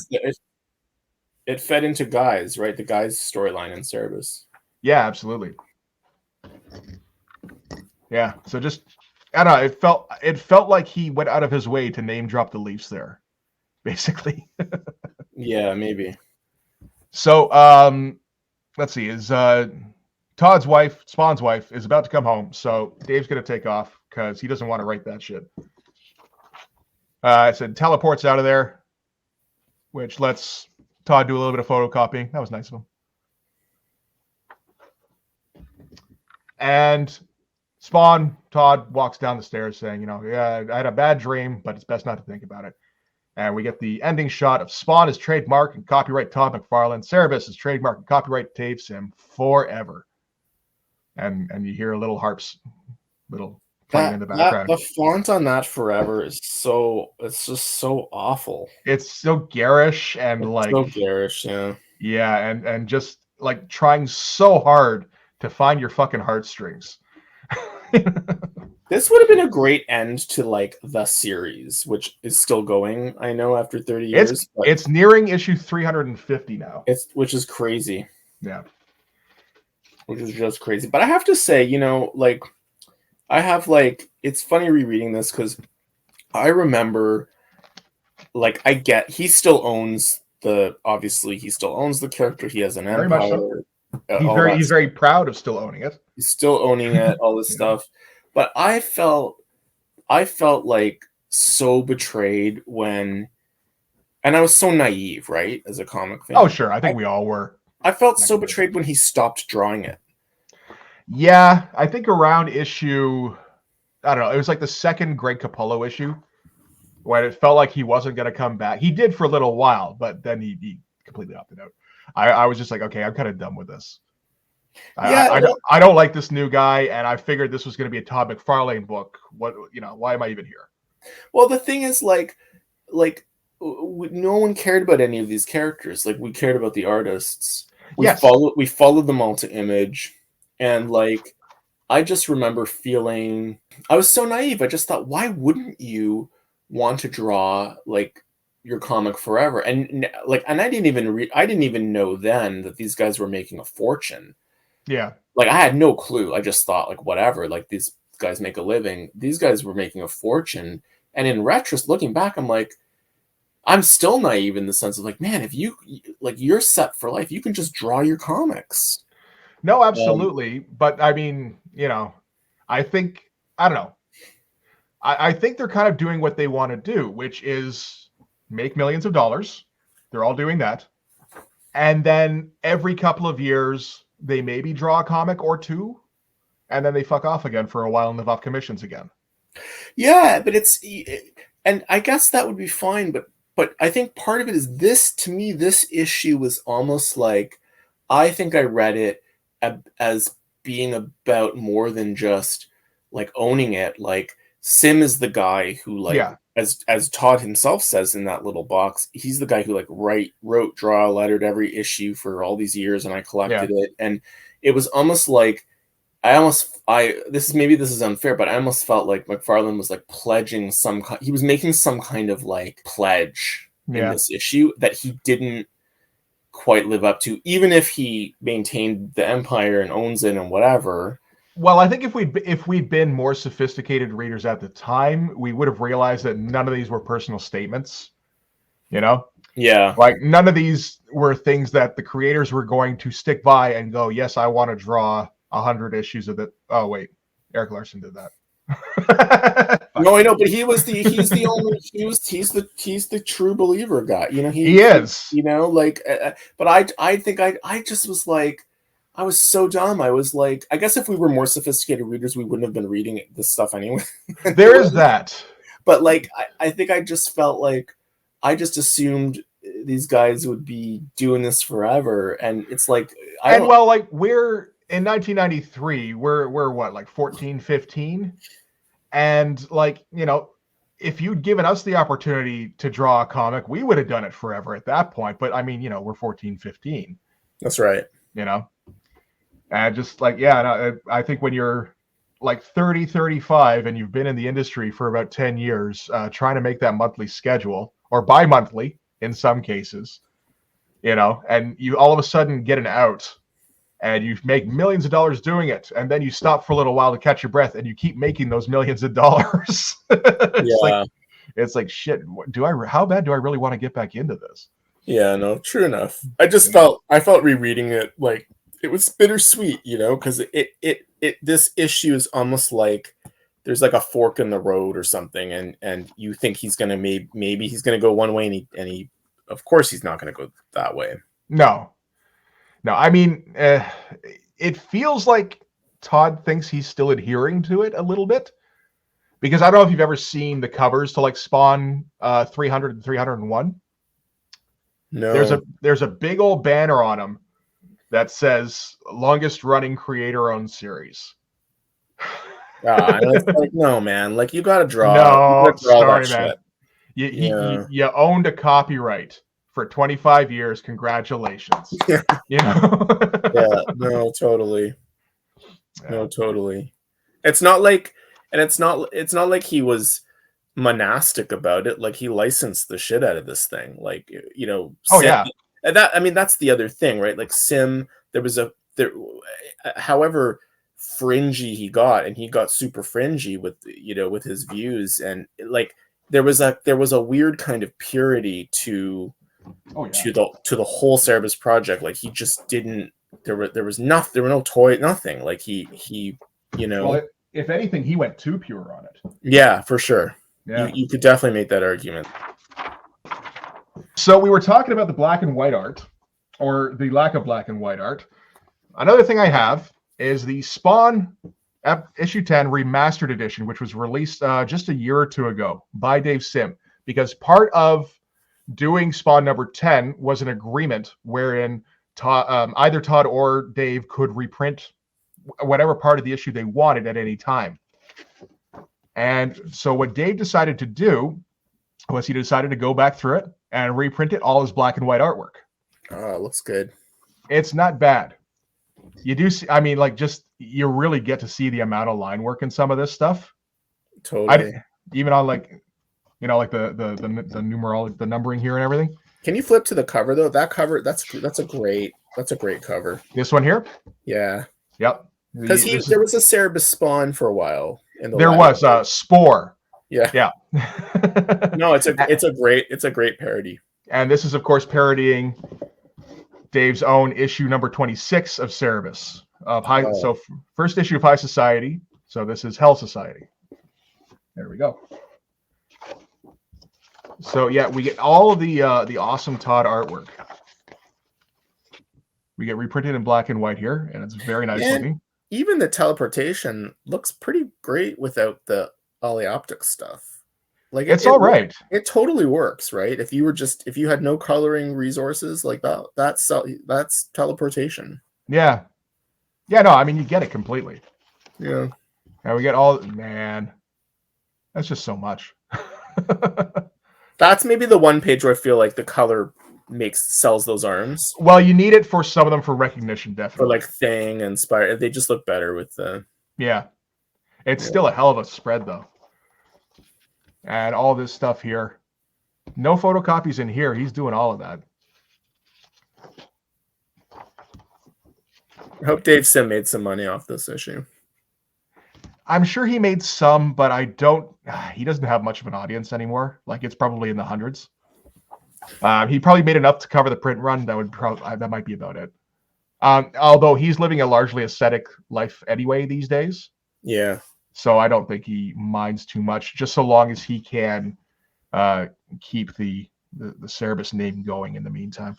It fed into Guys, right? The Guys storyline in Cerebus. Yeah, absolutely. Yeah, so just I don't know. It felt like he went out of his way to name drop the Leafs there, basically. Yeah, maybe. So let's see. Is Todd's wife, Spawn's wife, is about to come home, so Dave's gonna take off because he doesn't want to write that shit. I said teleports out of there, which lets Todd do a little bit of photocopying. That was nice of him. And Todd walks down the stairs saying, yeah, I had a bad dream, but it's best not to think about it. And we get the ending shot of Spawn is trademark and copyright Todd McFarlane. Cerebus is trademark and copyright Dave Sim forever. And you hear a little harps, playing in the background. The font on that forever is it's just so awful. It's so garish and so garish, yeah. Yeah, and just like trying so hard to find your fucking heartstrings. This would have been a great end to like the series, which is still going. I know after 30 years, it's nearing issue 350 now. Which is crazy. Yeah, which is just crazy. But I have to say, it's funny rereading this because I remember, he still owns the character. He has an empire. Very much so. He's very proud of still owning it. He's still owning it, all this stuff. But I felt like so betrayed when, and I was so naive, right, as a comic fan. Oh, sure. I think we all were. I felt so betrayed when he stopped drawing it. Yeah, I think around issue, I don't know, it was like the second Greg Capullo issue when it felt like he wasn't going to come back. He did for a little while, but then he completely opted out. I was just like, okay, I'm kind of done with this. Yeah, I don't like this new guy, and I figured this was going to be a Todd McFarlane book. Why am I even here? well, the thing is, like no one cared about any of these characters. Like, we cared about the artists. We followed them all to Image, and like, I just remember feeling I was so naive. I just thought, why wouldn't you want to draw like your comic forever? And I didn't even know then that these guys were making a fortune. Yeah. Like, I had no clue. I just thought, like, whatever, like, these guys make a living. These guys were making a fortune. And in retrospect, looking back, I'm like, I'm still naive in the sense of like, man, if you're set for life, you can just draw your comics. No, absolutely. But I mean, I think, I don't know. I think they're kind of doing what they want to do, which is make millions of dollars. They're all doing that. And then every couple of years, they maybe draw a comic or two, and then they fuck off again for a while and live off commissions again. Yeah, but and I guess that would be fine, but I think part of it is this, to me, this issue was almost like, I think I read it as being about more than just like owning it. Like, Sim is the guy who, like, as Todd himself says in that little box, he's the guy who like wrote, draw, lettered every issue for all these years, and I collected it. And it was almost like this is unfair, but I almost felt like McFarlane was like pledging he was making some kind of like pledge in this issue that he didn't quite live up to, even if he maintained the empire and owns it and whatever. Well, I think if we'd been more sophisticated readers at the time, we would have realized that none of these were personal statements. Yeah. Like, none of these were things that the creators were going to stick by and go, yes, I want to draw 100 issues of it. Oh wait, Eric Larson did that. No, I know, but he's the true believer guy. He is. But I think I just was like, I was so dumb. I was like, I guess if we were more sophisticated readers, we wouldn't have been reading this stuff anyway. There is that. But like, I think I just felt like I just assumed these guys would be doing this forever, and it's like, we're in 1993. We're what, like 14, 15, and like, if you'd given us the opportunity to draw a comic, we would have done it forever at that point. But I mean, we're 14, 15. That's right. And just like, I think when you're like 30, 35 and you've been in the industry for about 10 years, trying to make that monthly schedule or bi-monthly in some cases, and you all of a sudden get an out and you make millions of dollars doing it, and then you stop for a little while to catch your breath and you keep making those millions of dollars. It's like, shit, how bad do I really want to get back into this? Yeah, no, true enough. I felt rereading it like it was bittersweet, because this issue is almost like there's like a fork in the road or something, and you think he's gonna maybe he's gonna go one way, and he of course he's not gonna go that way. No, I mean, it feels like Todd thinks he's still adhering to it a little bit, because I don't know if you've ever seen the covers to like Spawn 300 and 301. No. There's a big old banner on them that says longest running creator owned series. It's like, no, man, like, you gotta draw. No, sorry, man. You owned a copyright for 25 years. Congratulations. Yeah, no, totally. No, totally. It's not like he was monastic about it. Like, he licensed the shit out of this thing. Like, and that's the other thing, right? Like, Sim, however fringy he got, and he got super fringy with his views, and like, there was a weird kind of purity to the whole Cerebus project. Like, he just didn't, there were no toy, nothing. Like, he well, if anything, he went too pure on it. Yeah, for sure. Yeah. You could definitely make that argument. So we were talking about the black and white art, or the lack of black and white art. Another thing I have is the Spawn issue 10 remastered edition, which was released just a year or two ago by Dave Sim, because part of doing Spawn number 10 was an agreement wherein either Todd or Dave could reprint whatever part of the issue they wanted at any time. And so what Dave decided to do was he decided to go back through it and reprint it all as black and white artwork. Oh, it looks good. It's not bad. You do see, I mean, like, just you really get to see the amount of line work in some of this stuff. Totally. Even on, like, you know, like the numerology, the numbering here and everything. Can you flip to the cover though? That cover, that's a great cover. This one here? Yeah. Yep. Because there was a Cerebus Spawn for a while. There was a Spore. Yeah. Yeah. No, it's a great parody. And this is, of course, parodying Dave's own issue number 26 of Cerebus. So first issue of High Society. So this is Hell Society. There we go. So yeah, we get all of the awesome Todd artwork. We get reprinted in black and white here, and it's very nice looking. Even the teleportation looks pretty great without all the optics stuff. Like it's all right. It totally works, right? If you had no coloring resources like that's teleportation. Yeah. Yeah, no, I mean you get it completely. Yeah. And we get man. That's just so much. That's maybe the one page where I feel like the color sells those arms. Well, you need it for some of them for recognition, definitely. For like Thing and Spire, they just look better with the. Yeah, it's still a hell of a spread though. And all this stuff here, no photocopies in here. He's doing all of that. I hope Dave Sim made some money off this issue. I'm sure he made some, but he doesn't have much of an audience anymore. Like, it's probably in the hundreds. He probably made enough to cover the print run. That might be about it. Although he's living a largely ascetic life anyway these days. Yeah. So I don't think he minds too much, just so long as he can keep the Cerebus name going in the meantime.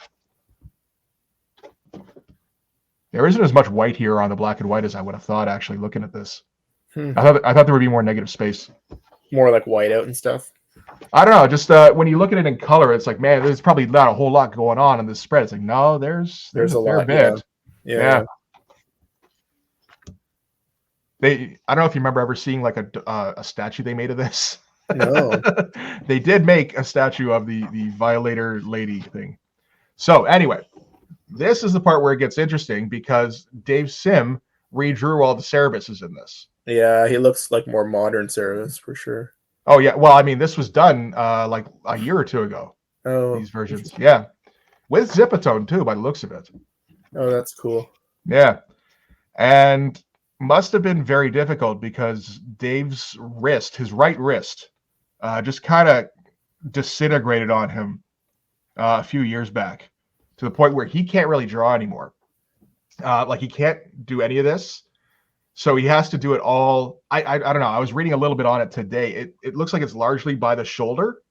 There isn't as much white here on the black and white as I would have thought, actually, looking at this. I thought there would be more negative space. More like whiteout and stuff? I don't know. Just when you look at it in color, it's like, man, there's probably not a whole lot going on in this spread. It's like, no, there's a fair bit. Yeah. I don't know if you remember ever seeing like a statue they made of this. No. They did make a statue of the Violator lady thing. So anyway, this is the part where it gets interesting because Dave Sim redrew all the Cerebuses in this. Yeah, he looks like more modern Cerebus for sure. Oh yeah, well, I mean, this was done like a year or two ago. Oh, these versions, yeah, with Zipatone too, by the looks of it. Oh, that's cool. Yeah, and must have been very difficult because Dave's wrist, his right wrist, just kind of disintegrated on him a few years back to the point where he can't really draw anymore. Like he can't do any of this. So he has to do it all. I don't know. I was reading a little bit on it today. It looks like it's largely by the shoulder.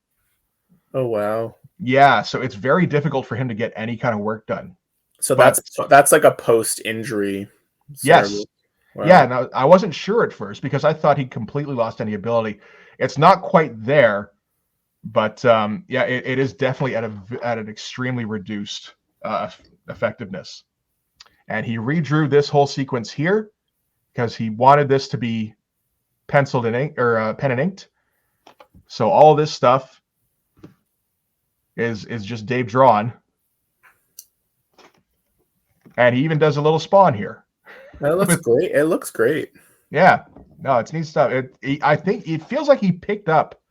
Oh, wow. Yeah. So it's very difficult for him to get any kind of work done. So that's like a post-injury. Yes. Wow. Yeah. Now, I wasn't sure at first because I thought he completely lost any ability. It's not quite there, but yeah, it is definitely at an extremely reduced effectiveness. And he redrew this whole sequence here because he wanted this to be penciled in ink or pen and inked. So all this stuff is just Dave drawn. And he even does a little Spawn here. That looks great. It looks great. Yeah. No, it's neat stuff. I think it feels like he picked up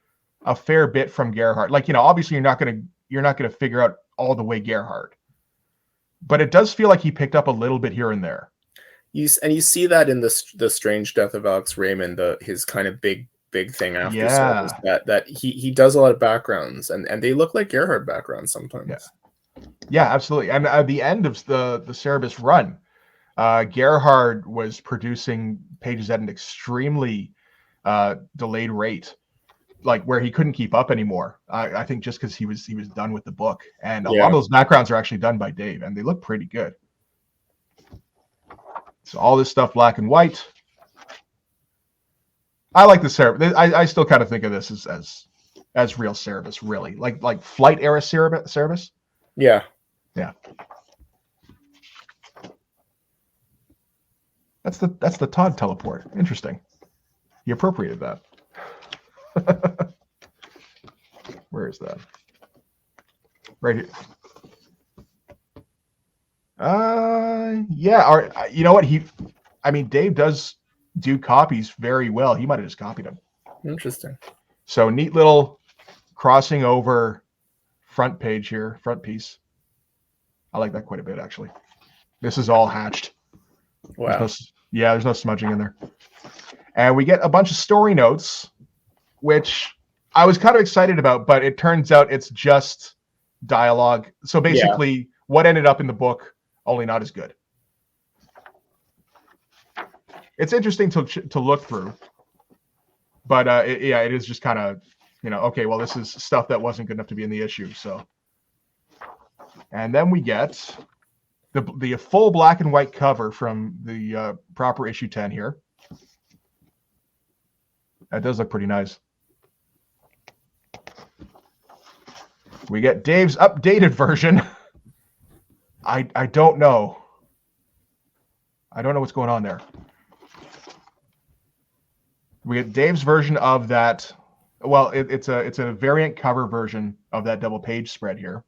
a fair bit from Gerhard. Like, obviously you're not gonna figure out all the way Gerhard. But it does feel like he picked up a little bit here and there. You see that in the Strange Death of Alex Raymond, his kind of big thing after. Yeah. That he does a lot of backgrounds, and they look like Gerhard backgrounds sometimes. Yeah, absolutely. And at the end of the Cerebus run, Gerhard was producing pages at an extremely delayed rate, like where he couldn't keep up anymore. I think just because he was done with the book, and a lot of those backgrounds are actually done by Dave, and they look pretty good. So all this stuff black and white. I like the Cerebus. I still kind of think of this as real Cerebus, really. Like flight era Cerebus. Yeah. Yeah. That's the Todd teleport. Interesting. He appropriated that. Where is that? Right here. Yeah. Or you know what? Dave does do copies very well. He might have just copied them. Interesting. So neat little crossing over front page here, front piece. I like that quite a bit, actually. This is all hatched. Wow. There's no smudging in there. And we get a bunch of story notes, which I was kind of excited about, but it turns out it's just dialogue. So basically, what ended up in the book, only not as good. It's interesting to look through, but it is just kind of, okay, well, this is stuff that wasn't good enough to be in the issue. So, and then we get the full black and white cover from the proper issue 10 here. That does look pretty nice. We get Dave's updated version. I don't know. I don't know what's going on there. We get Dave's version of that. Well, it's a variant cover version of that double page spread here.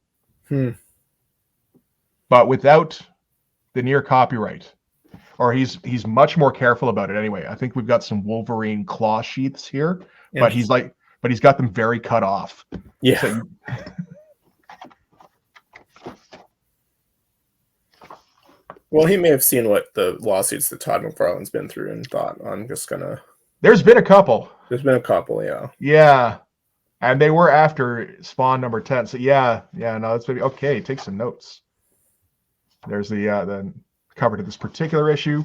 But without the near copyright. Or he's much more careful about it anyway. I think we've got some Wolverine claw sheaths here, but he's got them very cut off. Yeah. So well, he may have seen what the lawsuits that Todd McFarlane's been through and thought, I'm just gonna. There's been a couple. Yeah. Yeah. And they were after Spawn number 10. So no, that's maybe okay. Take some notes. There's the cover to this particular issue.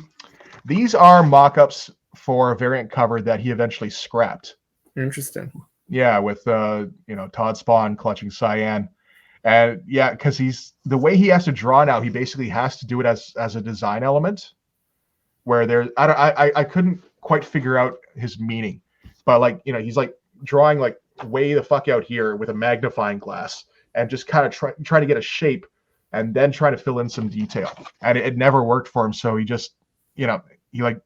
These are mock-ups for a variant cover that he eventually scrapped. Interesting. Yeah, with Todd Spawn clutching Cyan. And yeah, because the way he has to draw now, he basically has to do it as a design element. Where I couldn't quite figure out his meaning, but he's like drawing like way the fuck out here with a magnifying glass and just kind of try to get a shape and then try to fill in some detail, and it never worked for him. So he just he like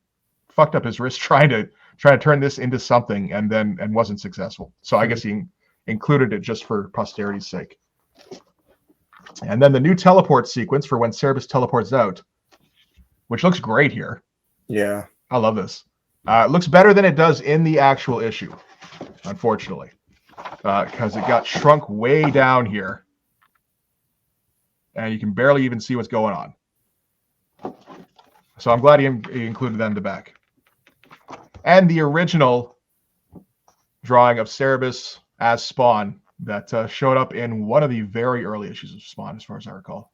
fucked up his wrist trying to turn this into something and wasn't successful. So I guess he included it just for posterity's sake. And then the new teleport sequence for when Cerebus teleports out, which looks great here. Yeah. I love this. It looks better than it does in the actual issue, unfortunately, because it got shrunk way down here. And you can barely even see what's going on. So I'm glad he included that in the back. And the original drawing of Cerebus as Spawn that showed up in one of the very early issues of Spawn, as far as I recall.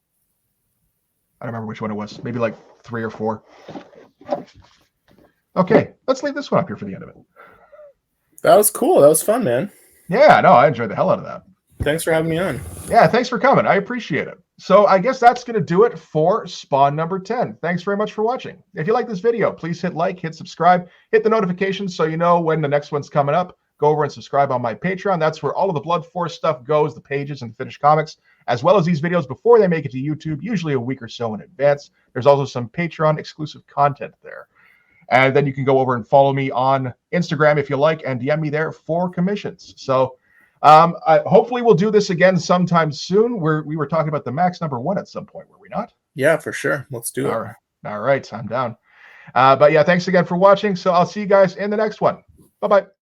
I don't remember which one it was. Maybe like 3 or 4. Okay, let's leave this one up here for the end of it. That was cool. That was fun, man. Yeah, no, I enjoyed the hell out of that. Thanks for having me on. Yeah, thanks for coming. I appreciate it. So I guess that's going to do it for Spawn number 10. Thanks very much for watching. If you like this video, please hit like, hit subscribe, hit the notifications so you know when the next one's coming up. Go over and subscribe on my Patreon. That's where all of the Blood Force stuff goes, the pages and finished comics, as well as these videos before they make it to YouTube, usually a week or so in advance. There's also some Patreon exclusive content there. And then you can go over and follow me on Instagram if you like and DM me there for commissions. So hopefully we'll do this again sometime soon. We were talking about the Max number 1 at some point, were we not? Yeah, for sure. Let's do it. All right, I'm down. But yeah, thanks again for watching. So I'll see you guys in the next one. Bye-bye.